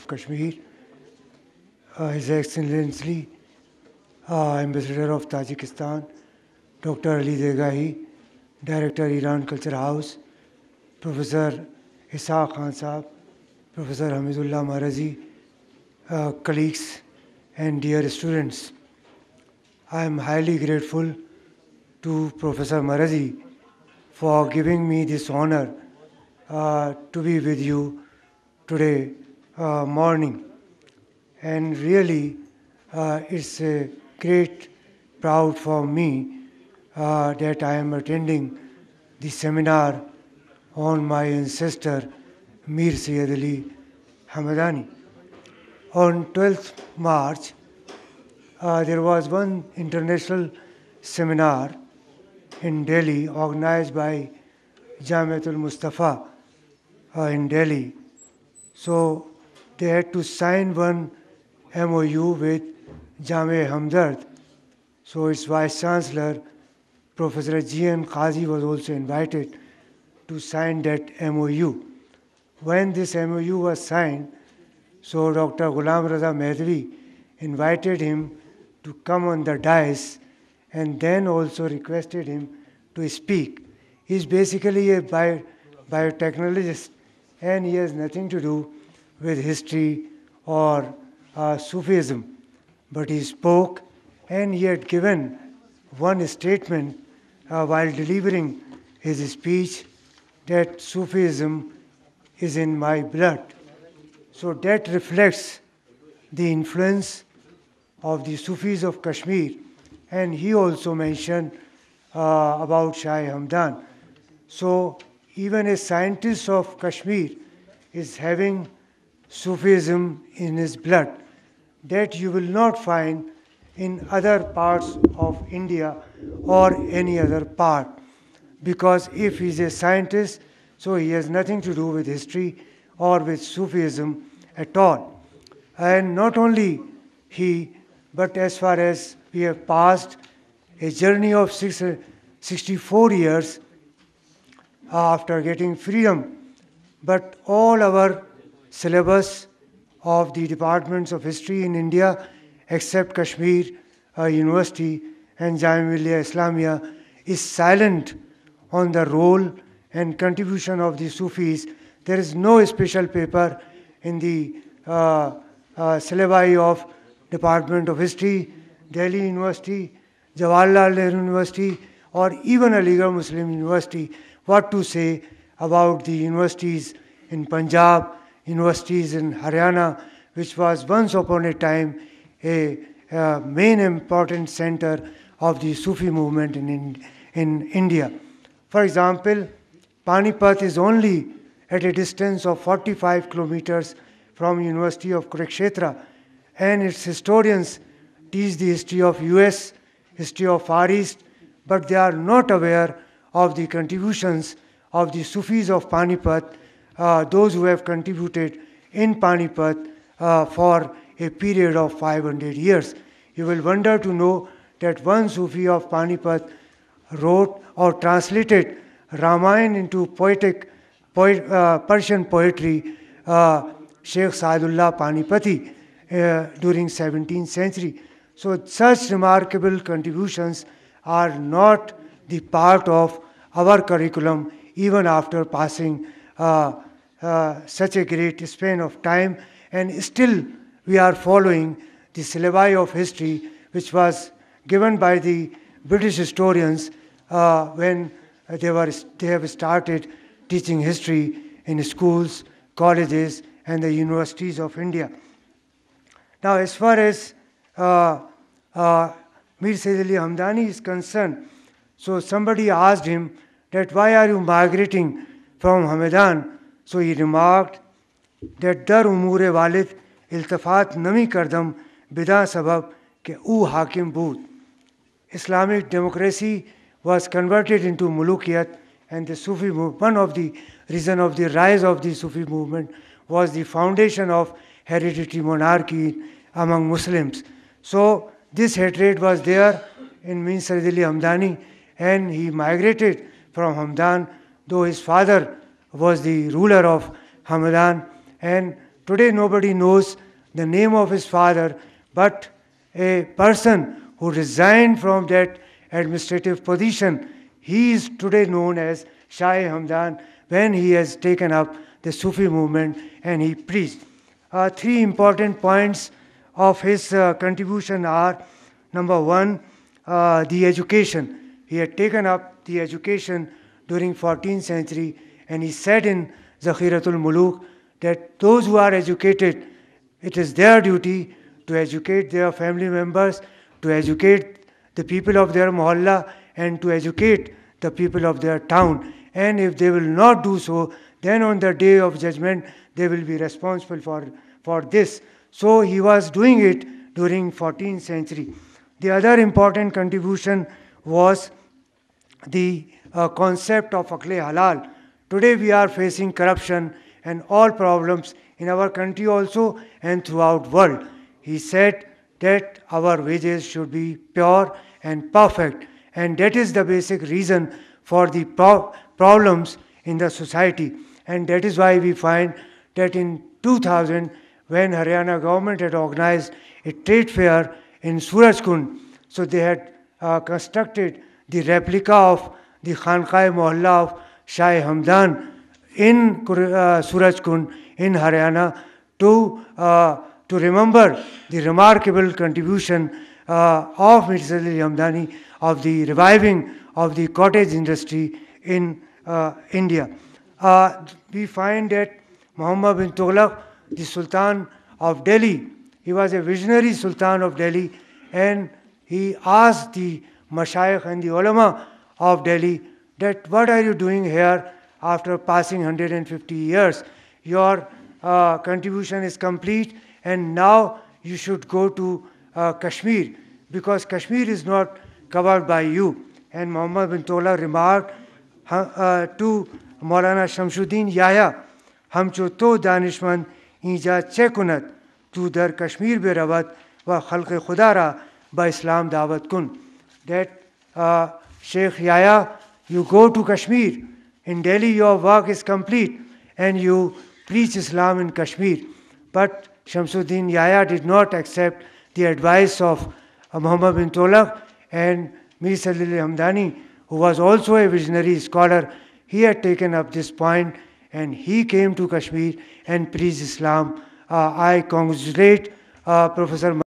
Kashmir, His Excellency, Ambassador of Tajikistan, Dr. Ali Degahi, Director Iran Culture House, Professor Ishaq Khan Saab, Professor Hamidullah Mahrazi, colleagues and dear students. I am highly grateful to Professor Mahrazi for giving me this honor to be with you today morning. And really, it's a great proud for me that I am attending the seminar on my ancestor Mir Syed Ali Hamadani. On 12th March, there was one international seminar in Delhi organized by Jamiatul Mustafa in Delhi. So they had to sign one MOU with Jamia Hamdard. So its Vice Chancellor, Professor G.N. Qazi, was also invited to sign that MOU. When this MOU was signed, so Dr. Ghulam Raza Mehdavi invited him to come on the dais and then also requested him to speak. He's basically a biotechnologist and he has nothing to do with history or Sufism. But he spoke and he had given one statement while delivering his speech that Sufism is in my blood. So that reflects the influence of the Sufis of Kashmir. And he also mentioned about Shah Hamdan. So even a scientist of Kashmir is having Sufism in his blood that you will not find in other parts of India or any other part. Because if he's a scientist, so he has nothing to do with history or with Sufism at all. And not only he, but as far as we have passed a journey of 64 years after getting freedom, but all our syllabus of the departments of history in India, except Kashmir University and Jamia Millia Islamia, is silent on the role and contribution of the Sufis. There is no special paper in the syllabi of Department of History, Delhi University, Jawaharlal Nehru University, or even Aligarh Muslim University, what to say about the universities in Punjab, universities in Haryana, which was once upon a time a main important center of the Sufi movement in India. For example, Panipat is only at a distance of 45 kilometers from University of Kurukshetra, and its historians teach the history of US, history of Far East, but they are not aware of the contributions of the Sufis of Panipat, those who have contributed in Panipat for a period of 500 years. You will wonder to know that one Sufi of Panipat wrote or translated Ramayana into Persian poetry, Sheikh Saadullah Panipati, during 17th century. So such remarkable contributions are not the part of our curriculum even after passing such a great span of time, and still we are following the syllabi of history which was given by the British historians when they have started teaching history in schools, colleges and the universities of India. Now as far as Mir Syed Ali Hamdani is concerned, so somebody asked him that why are you migrating from Hamadan? So he remarked that dar umure walid iltifat nami kardam bida sabab ke u hakim bood. Islamic democracy was converted into mulukiyat, and the Sufi movement, one of the reason of the rise of the Sufi movement was the foundation of hereditary monarchy among Muslims. So this hatred was there in Mir Syed Ali Hamdani, and he migrated from Hamdan, though his father was the ruler of Hamadan, and Today nobody knows the name of his father, but a person who resigned from that administrative position, he is today known as Shah Hamdan, when he has taken up the Sufi movement and he preached. Three important points of his contribution are: number one, the education. He had taken up the education during 14th century, and he said in Zakhiratul Muluk that those who are educated, it is their duty to educate their family members, to educate the people of their mohalla, and to educate the people of their town. And if they will not do so, then on the day of judgment, they will be responsible for this. So he was doing it during 14th century. The other important contribution was the concept of Akle Halal. Today we are facing corruption and all problems in our country also and throughout world. He said that our wages should be pure and perfect, and that is the basic reason for the problems in the society. And that is why we find that in 2000, when Haryana government had organized a trade fair in Surajkund, so they had constructed the replica of the Khanqah Mohalla of Shah Hamdan in Surajkund in Haryana to remember the remarkable contribution of Mirza Ali Hamdani of the reviving of the cottage industry in India. We find that Muhammad bin Tughlaq, the Sultan of Delhi, he was a visionary Sultan of Delhi, and he asked the Mashayikh and the ulama of Delhi that what are you doing here after passing 150 years? Your contribution is complete, and now you should go to Kashmir, because Kashmir is not covered by you. And Muhammad bin Tughlaq remarked to Maulana Shamsuddin Yahya, हम जो तो दानिशमंद ईजा चेकुनत तू दर कश्मीर बे रवत व खल्क़ खुदा रा बा इस्लाम दावत कुन. That Sheikh Yahya, you go to Kashmir. In Delhi your work is complete and you preach Islam in Kashmir. But Shamsuddin Yahya did not accept the advice of Muhammad bin Tughlaq, and Mirza Ali Hamdani, who was also a visionary scholar, he had taken up this point and he came to Kashmir and preached Islam. I congratulate Professor